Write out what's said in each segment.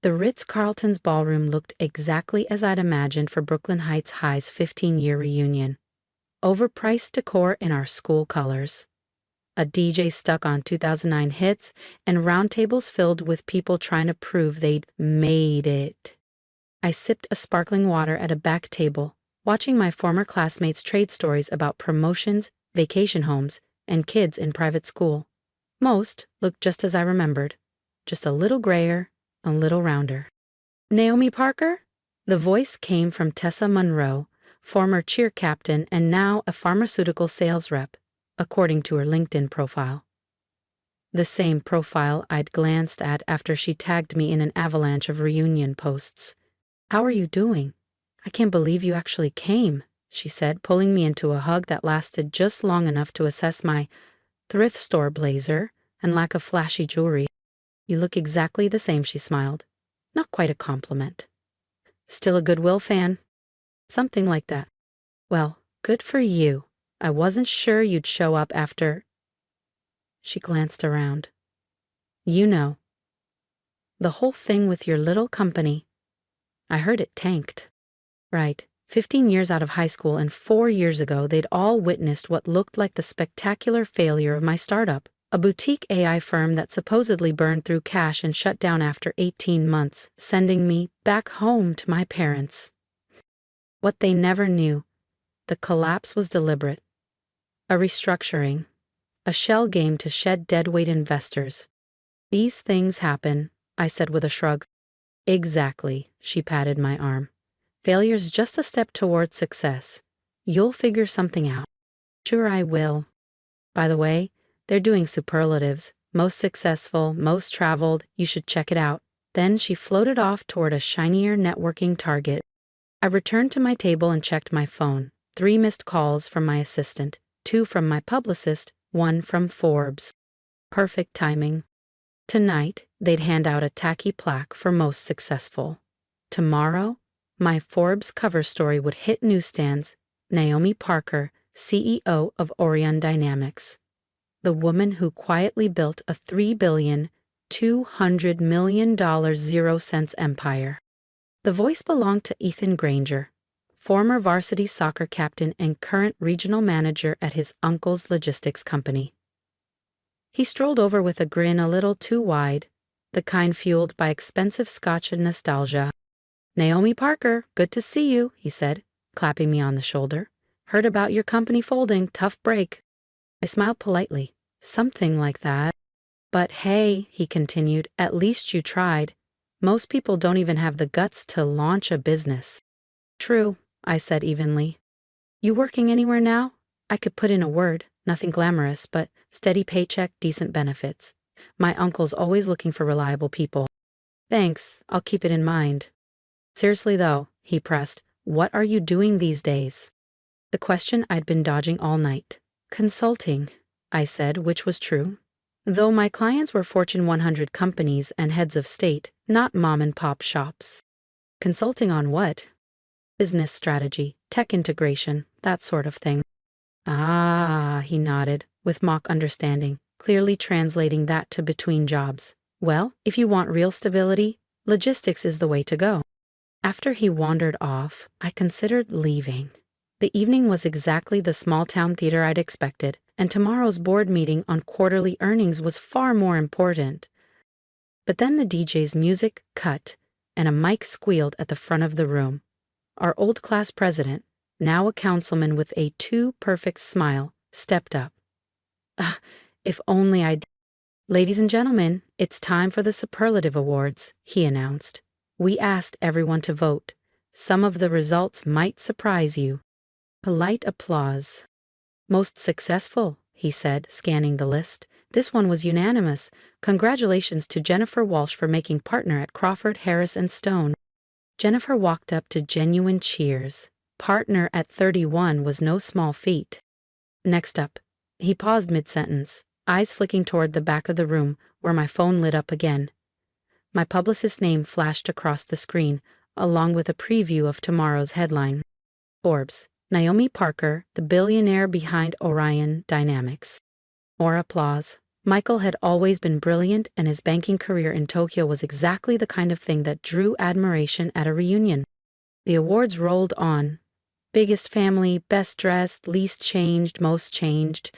The Ritz-Carlton's ballroom looked exactly as I'd imagined for Brooklyn Heights High's 15-year reunion. Overpriced decor in our school colors. A DJ stuck on 2009 hits, and round tables filled with people trying to prove they'd made it. I sipped a sparkling water at a back table, watching my former classmates trade stories about promotions, vacation homes, and kids in private school. Most looked just as I remembered, just a little grayer, a little rounder. Naomi Parker? The voice came from Tessa Monroe, former cheer captain and now a pharmaceutical sales rep, according to her LinkedIn profile. The same profile I'd glanced at after she tagged me in an avalanche of reunion posts. "How are you doing? I can't believe you actually came," she said, pulling me into a hug that lasted just long enough to assess my thrift store blazer and lack of flashy jewelry. "You look exactly the same," she smiled. Not quite a compliment. "Still a Goodwill fan?" "Something like that." "Well, good for you. I wasn't sure you'd show up after." She glanced around. "You know. The whole thing with your little company. I heard it tanked." Right. 15 years out of high school and 4 years ago they'd all witnessed what looked like the spectacular failure of my startup, a boutique AI firm that supposedly burned through cash and shut down after 18 months, sending me back home to my parents. What they never knew, the collapse was deliberate. A restructuring. A shell game to shed deadweight investors. "These things happen," I said with a shrug. "Exactly," she patted my arm. "Failure's just a step towards success. You'll figure something out." "Sure I will. By the way, they're doing superlatives. Most successful, most traveled. You should check it out." Then she floated off toward a shinier networking target. I returned to my table and checked my phone. 3 missed calls from my assistant, 2 from my publicist, 1 from Forbes. Perfect timing. Tonight, they'd hand out a tacky plaque for most successful. Tomorrow, my Forbes cover story would hit newsstands. Naomi Parker, CEO of Orion Dynamics. The woman who quietly built a $3.2 billion 0-cents empire. The voice belonged to Ethan Granger, former varsity soccer captain and current regional manager at his uncle's logistics company. He strolled over with a grin a little too wide, the kind fueled by expensive scotch and nostalgia. "Naomi Parker, good to see you," he said, clapping me on the shoulder. "Heard about your company folding, tough break." I smiled politely. "Something like that." "But hey," he continued, "at least you tried. Most people don't even have the guts to launch a business." "True," I said evenly. "You working anywhere now? I could put in a word. Nothing glamorous, but steady paycheck, decent benefits. My uncle's always looking for reliable people." "Thanks, I'll keep it in mind." "Seriously though," he pressed, "what are you doing these days?" The question I'd been dodging all night. "Consulting," I said, which was true. Though my clients were Fortune 100 companies and heads of state, not mom-and-pop shops. "Consulting on what?" "Business strategy, tech integration, that sort of thing." "Ah," he nodded, with mock understanding, clearly translating that to between jobs. "Well, if you want real stability, logistics is the way to go." After he wandered off, I considered leaving. The evening was exactly the small-town theater I'd expected, and tomorrow's board meeting on quarterly earnings was far more important. But then the DJ's music cut, and a mic squealed at the front of the room. Our old class president, now a councilman with a too-perfect smile, stepped up. If only I'd..." "Ladies and gentlemen, it's time for the Superlative Awards," he announced. "We asked everyone to vote. Some of the results might surprise you." Polite applause. "Most successful," he said, scanning the list. "This one was unanimous. Congratulations to Jennifer Walsh for making partner at Crawford, Harris & Stone." Jennifer walked up to genuine cheers. Partner at 31 was no small feat. "Next up." He paused mid-sentence, eyes flicking toward the back of the room, where my phone lit up again. My publicist's name flashed across the screen, along with a preview of tomorrow's headline. Forbes, Naomi Parker, the billionaire behind Orion Dynamics. More applause, Michael had always been brilliant, and his banking career in Tokyo was exactly the kind of thing that drew admiration at a reunion. The awards rolled on. Biggest family, best dressed, least changed, most changed.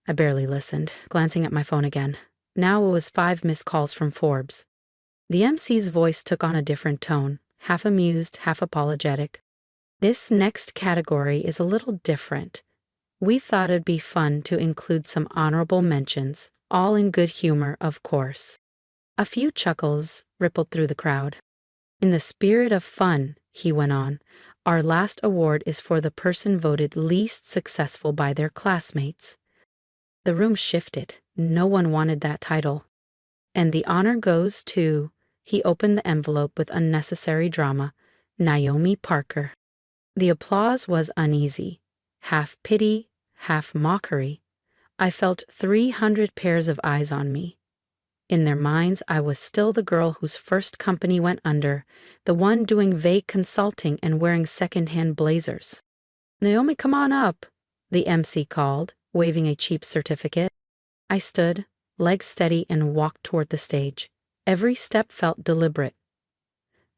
I barely listened, glancing at my phone again. Now it was 5 missed calls from Forbes. The MC's voice took on a different tone, half amused, half apologetic. This next category is a little different. We thought it'd be fun to include some honorable mentions, all in good humor, of course. A few chuckles rippled through the crowd. In the spirit of fun, he went on, our last award is for the person voted least successful by their classmates. The room shifted. No one wanted that title. And the honor goes to, he opened the envelope with unnecessary drama, Naomi Parker. The applause was uneasy, half pity, half mockery. I felt 300 pairs of eyes on me. In their minds, I was still the girl whose first company went under, the one doing vague consulting and wearing second-hand blazers. Naomi, come on up, the MC called, waving a cheap certificate. I stood, legs steady, and walked toward the stage. Every step felt deliberate.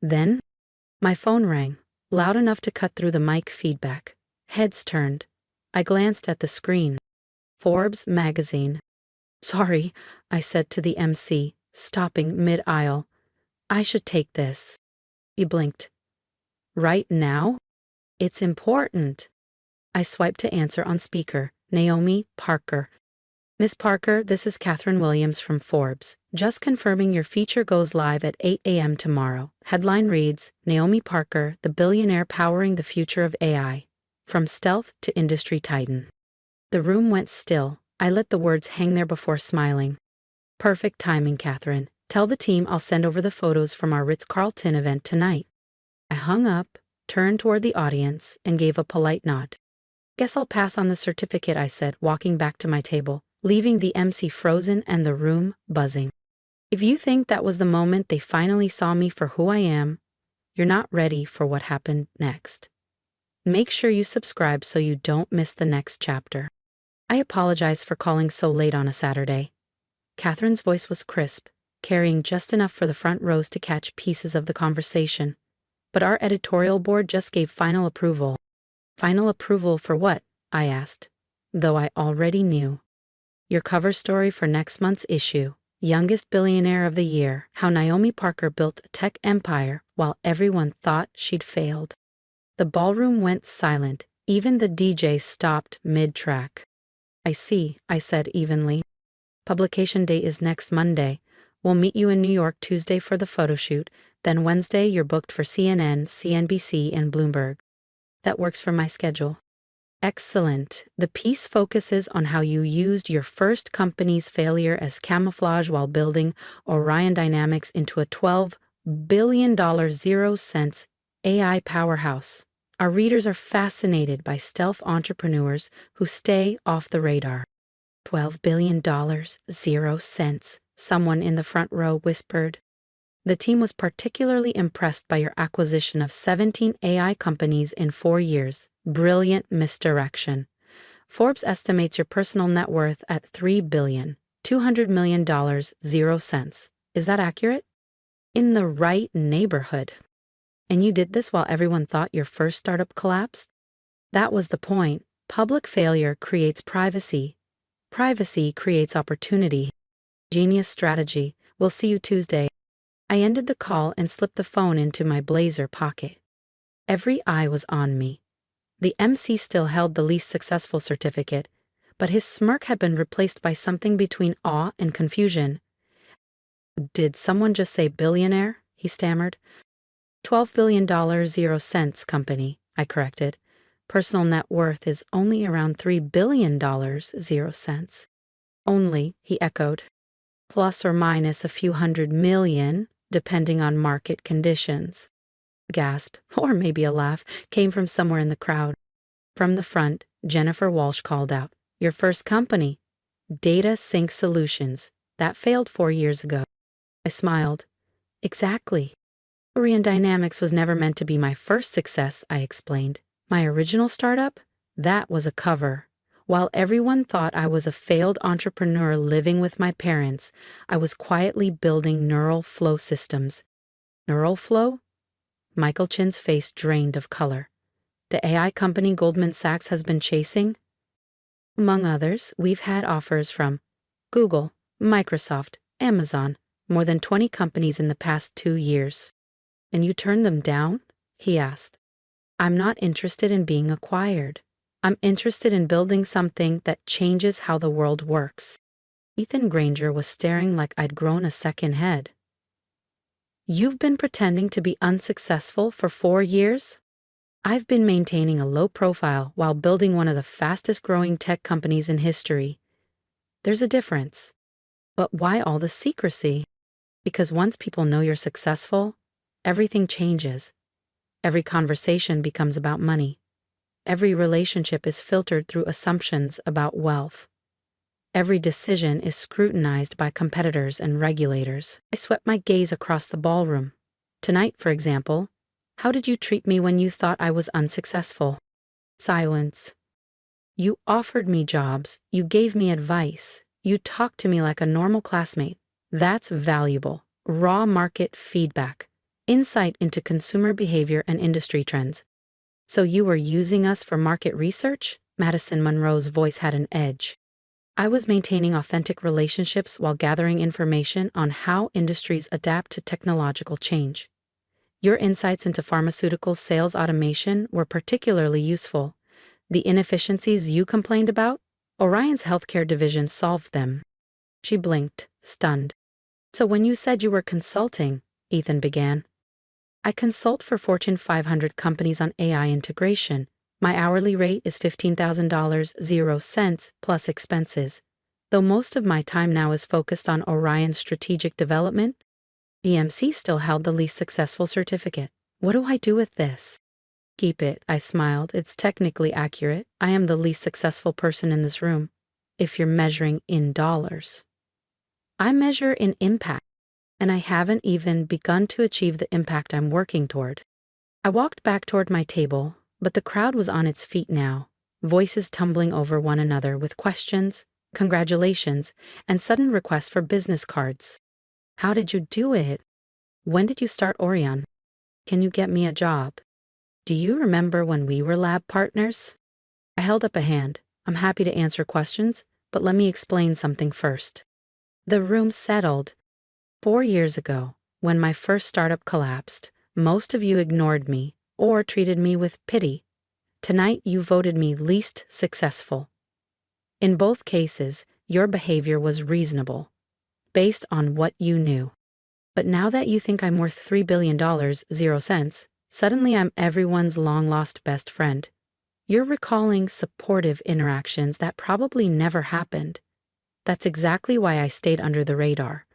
Then, my phone rang, loud enough to cut through the mic feedback. Heads turned. I glanced at the screen. Forbes magazine. Sorry, I said to the MC, stopping mid-aisle. I should take this. He blinked. Right now? It's important. I swiped to answer on speaker. Naomi Parker. Miss Parker, this is Catherine Williams from Forbes. Just confirming your feature goes live at 8 a.m. tomorrow. Headline reads, Naomi Parker, the billionaire powering the future of AI. From stealth to industry titan. The room went still. I let the words hang there before smiling. Perfect timing, Catherine. Tell the team I'll send over the photos from our Ritz-Carlton event tonight. I hung up, turned toward the audience, and gave a polite nod. Guess I'll pass on the certificate, I said, walking back to my table, leaving the MC frozen and the room buzzing. If you think that was the moment they finally saw me for who I am, you're not ready for what happened next. Make sure you subscribe so you don't miss the next chapter. I apologize for calling so late on a Saturday. Catherine's voice was crisp, carrying just enough for the front rows to catch pieces of the conversation. But our editorial board just gave final approval. Final approval for what? I asked, though I already knew. Your cover story for next month's issue, Youngest Billionaire of the Year, how Naomi Parker built a tech empire while everyone thought she'd failed. The ballroom went silent. Even the DJ stopped mid-track. I see, I said evenly. Publication date is next Monday. We'll meet you in New York Tuesday for the photo shoot, then Wednesday you're booked for CNN, CNBC, and Bloomberg. That works for my schedule. Excellent. The piece focuses on how you used your first company's failure as camouflage while building Orion Dynamics into a $12 billion 0-cents AI powerhouse. Our readers are fascinated by stealth entrepreneurs who stay off the radar. $12 billion, 0 cents, someone in the front row whispered. The team was particularly impressed by your acquisition of 17 AI companies in 4 years. Brilliant misdirection. Forbes estimates your personal net worth at $3 billion, $200 million, 0 cents. Is that accurate? In the right neighborhood. And you did this while everyone thought your first startup collapsed? That was the point. Public failure creates privacy. Privacy creates opportunity. Genius strategy. We'll see you Tuesday. I ended the call and slipped the phone into my blazer pocket. Every eye was on me. The MC still held the least successful certificate, but his smirk had been replaced by something between awe and confusion. Did someone just say billionaire? He stammered. $12 billion 0 cents company, I corrected. Personal net worth is only around $3 billion 0 cents. Only, he echoed. Plus or minus a few hundred million, depending on market conditions. A gasp, or maybe a laugh, came from somewhere in the crowd. From the front, Jennifer Walsh called out, Your first company? Data Sync Solutions. That failed 4 years ago. I smiled. Exactly. Orion Dynamics was never meant to be my first success, I explained. My original startup? That was a cover. While everyone thought I was a failed entrepreneur living with my parents, I was quietly building neural flow systems. Neural flow? Michael Chin's face drained of color. The AI company Goldman Sachs has been chasing? Among others, we've had offers from Google, Microsoft, Amazon, more than 20 companies in the past 2 years. And you turned them down? He asked. I'm not interested in being acquired. I'm interested in building something that changes how the world works. Ethan Granger was staring like I'd grown a second head. You've been pretending to be unsuccessful for 4 years? I've been maintaining a low profile while building one of the fastest growing tech companies in history. There's a difference. But why all the secrecy? Because once people know you're successful, everything changes. Every conversation becomes about money. Every relationship is filtered through assumptions about wealth. Every decision is scrutinized by competitors and regulators. I swept my gaze across the ballroom. Tonight, for example, how did you treat me when you thought I was unsuccessful? Silence. You offered me jobs. You gave me advice. You talked to me like a normal classmate. That's valuable. Raw market feedback. Insight into consumer behavior and industry trends. So you were using us for market research? Madison Monroe's voice had an edge. I was maintaining authentic relationships while gathering information on how industries adapt to technological change. Your insights into pharmaceutical sales automation were particularly useful. The inefficiencies you complained about? Orion's healthcare division solved them. She blinked, stunned. So when you said you were consulting, Ethan began. I consult for Fortune 500 companies on AI integration. My hourly rate is $15,000, 0 cents, plus expenses. Though most of my time now is focused on Orion's strategic development, EMC still held the least successful certificate. What do I do with this? Keep it, I smiled. It's technically accurate. I am the least successful person in this room, if you're measuring in dollars. I measure in impact, and I haven't even begun to achieve the impact I'm working toward. I walked back toward my table, but the crowd was on its feet now, voices tumbling over one another with questions, congratulations, and sudden requests for business cards. How did you do it? When did you start Orion? Can you get me a job? Do you remember when we were lab partners? I held up a hand. I'm happy to answer questions, but let me explain something first. The room settled. 4 years ago, when my first startup collapsed, most of you ignored me or treated me with pity. Tonight, you voted me least successful. In both cases, your behavior was reasonable, based on what you knew. But now that you think I'm worth $3 billion, 0 cents, suddenly I'm everyone's long-lost best friend. You're recalling supportive interactions that probably never happened. That's exactly why I stayed under the radar.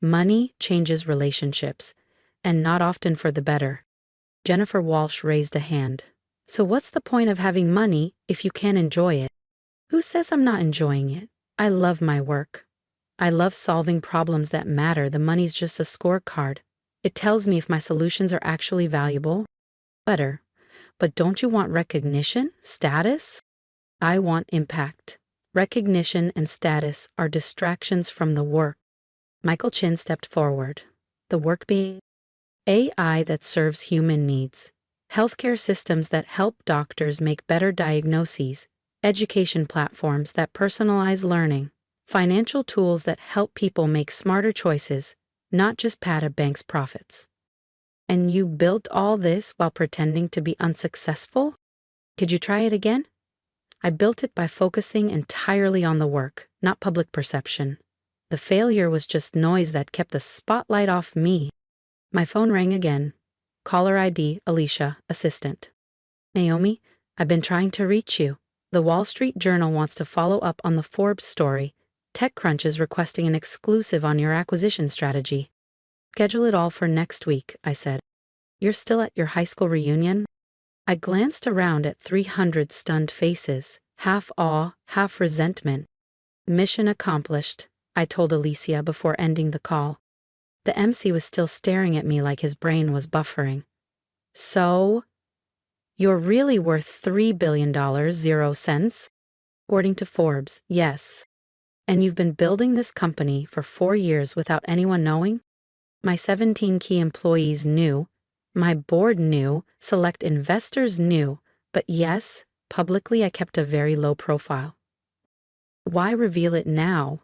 Money changes relationships, and not often for the better. Jennifer Walsh raised a hand. So what's the point of having money if you can't enjoy it? Who says I'm not enjoying it? I love my work. I love solving problems that matter. The money's just a scorecard. It tells me if my solutions are actually valuable. Better. But don't you want recognition? Status? I want impact. Recognition and status are distractions from the work. Michael Chin stepped forward. The work being AI that serves human needs, healthcare systems that help doctors make better diagnoses, education platforms that personalize learning, financial tools that help people make smarter choices, not just pad a bank's profits. And you built all this while pretending to be unsuccessful? Could you try it again? I built it by focusing entirely on the work, not public perception. The failure was just noise that kept the spotlight off me. My phone rang again. Caller ID, Alicia, assistant. Naomi, I've been trying to reach you. The Wall Street Journal wants to follow up on the Forbes story. TechCrunch is requesting an exclusive on your acquisition strategy. Schedule it all for next week, I said. You're still at your high school reunion? I glanced around at 300 stunned faces, half awe, half resentment. Mission accomplished, I told Alicia before ending the call. The MC was still staring at me like his brain was buffering. So, you're really worth $3 billion, 0 cents? According to Forbes, yes. And you've been building this company for 4 years without anyone knowing? My 17 key employees knew, my board knew, select investors knew, but yes, publicly I kept a very low profile. Why reveal it now?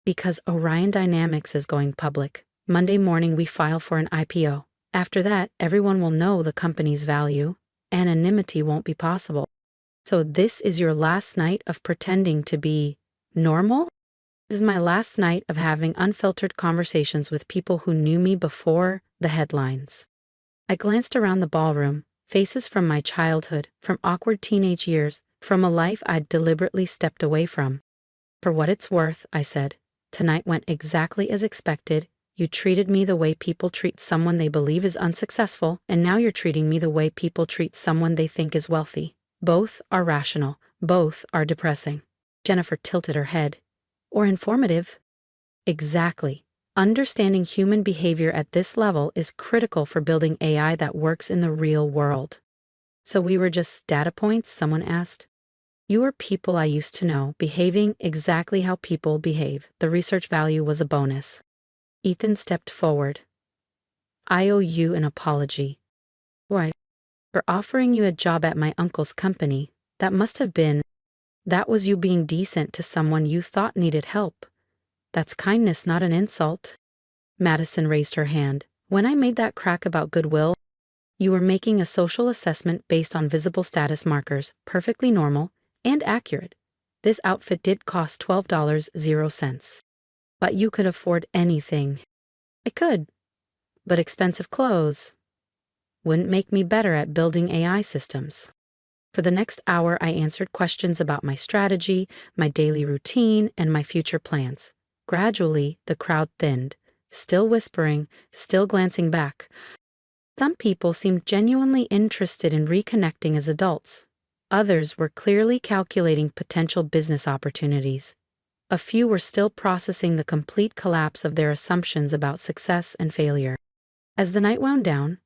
Because Orion Dynamics is going public. Monday morning we file for an IPO. After that, everyone will know the company's value. Anonymity won't be possible. So this is your last night of pretending to be normal? This is my last night of having unfiltered conversations with people who knew me before the headlines. I glanced around the ballroom, faces from my childhood, from awkward teenage years, from a life I'd deliberately stepped away from. For what it's worth, I said, tonight went exactly as expected. You treated me the way people treat someone they believe is unsuccessful, and now you're treating me the way people treat someone they think is wealthy. Both are rational. Both are depressing. Jennifer tilted her head. Or informative. Exactly. Understanding human behavior at this level is critical for building AI that works in the real world. So we were just data points, someone asked. You were people I used to know, behaving exactly how people behave. The research value was a bonus. Ethan stepped forward. I owe you an apology. Why? For offering you a job at my uncle's company. That was you being decent to someone you thought needed help. That's kindness, not an insult. Madison raised her hand. When I made that crack about goodwill, you were making a social assessment based on visible status markers, perfectly normal and accurate. This outfit did cost $12.00. But you could afford anything. I could. But expensive clothes wouldn't make me better at building AI systems. For the next hour, I answered questions about my strategy, my daily routine, and my future plans. Gradually, the crowd thinned, still whispering, still glancing back. Some people seemed genuinely interested in reconnecting as adults. Others were clearly calculating potential business opportunities. A few were still processing the complete collapse of their assumptions about success and failure. As the night wound down,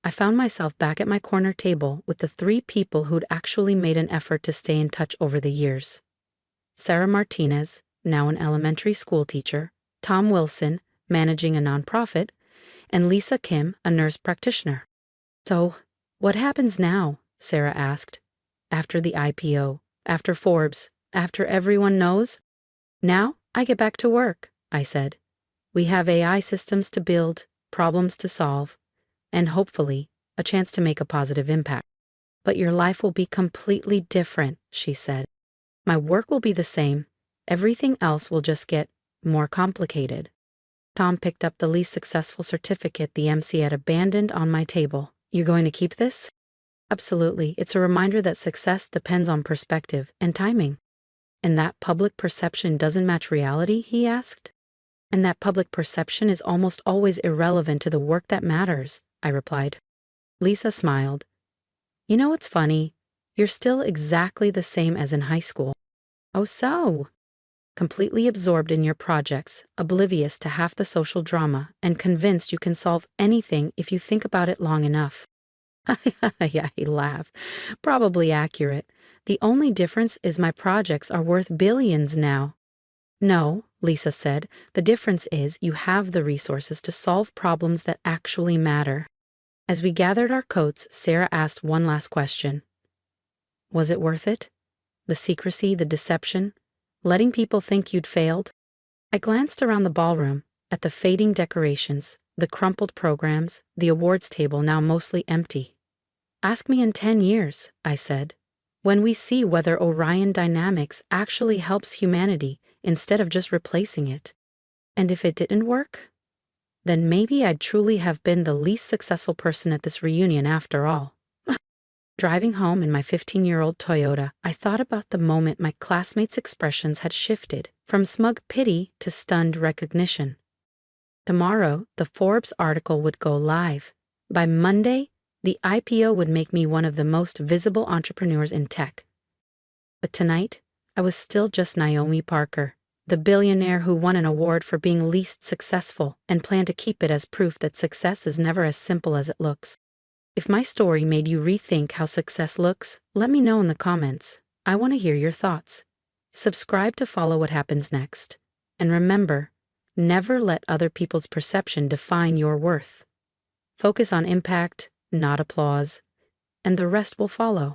I found myself back at my corner table with the 3 people who'd actually made an effort to stay in touch over the years. Sarah Martinez, now an elementary school teacher, Tom Wilson, managing a nonprofit, and Lisa Kim, a nurse practitioner. So, what happens now? Sarah asked. After the IPO, after Forbes, after everyone knows? Now, I get back to work, I said. We have AI systems to build, problems to solve, and hopefully, a chance to make a positive impact. But your life will be completely different, she said. My work will be the same. Everything else will just get more complicated. Tom picked up the least successful certificate the MC had abandoned on my table. You're going to keep this? Absolutely. It's a reminder that success depends on perspective and timing. And that public perception doesn't match reality, he asked. And that public perception is almost always irrelevant to the work that matters, I replied. Lisa smiled. You know what's funny? You're still exactly the same as in high school. Oh, so? Completely absorbed in your projects, oblivious to half the social drama, and convinced you can solve anything if you think about it long enough. Yeah, he laughed. Probably accurate. The only difference is my projects are worth billions now. No, Lisa said, the difference is you have the resources to solve problems that actually matter. As we gathered our coats, Sarah asked one last question. Was it worth it? The secrecy, the deception, letting people think you'd failed? I glanced around the ballroom, at the fading decorations, the crumpled programs, the awards table now mostly empty. Ask me in 10 years, I said, when we see whether Orion Dynamics actually helps humanity instead of just replacing it. And if it didn't work, then maybe I'd truly have been the least successful person at this reunion after all. Driving home in my 15-year-old Toyota, I thought about the moment my classmates' expressions had shifted from smug pity to stunned recognition. Tomorrow, the Forbes article would go live. By Monday, the IPO would make me one of the most visible entrepreneurs in tech. But tonight, I was still just Naomi Parker, the billionaire who won an award for being least successful and planned to keep it as proof that success is never as simple as it looks. If my story made you rethink how success looks, let me know in the comments. I want to hear your thoughts. Subscribe to follow what happens next. And remember, never let other people's perception define your worth. Focus on impact, not applause, and the rest will follow.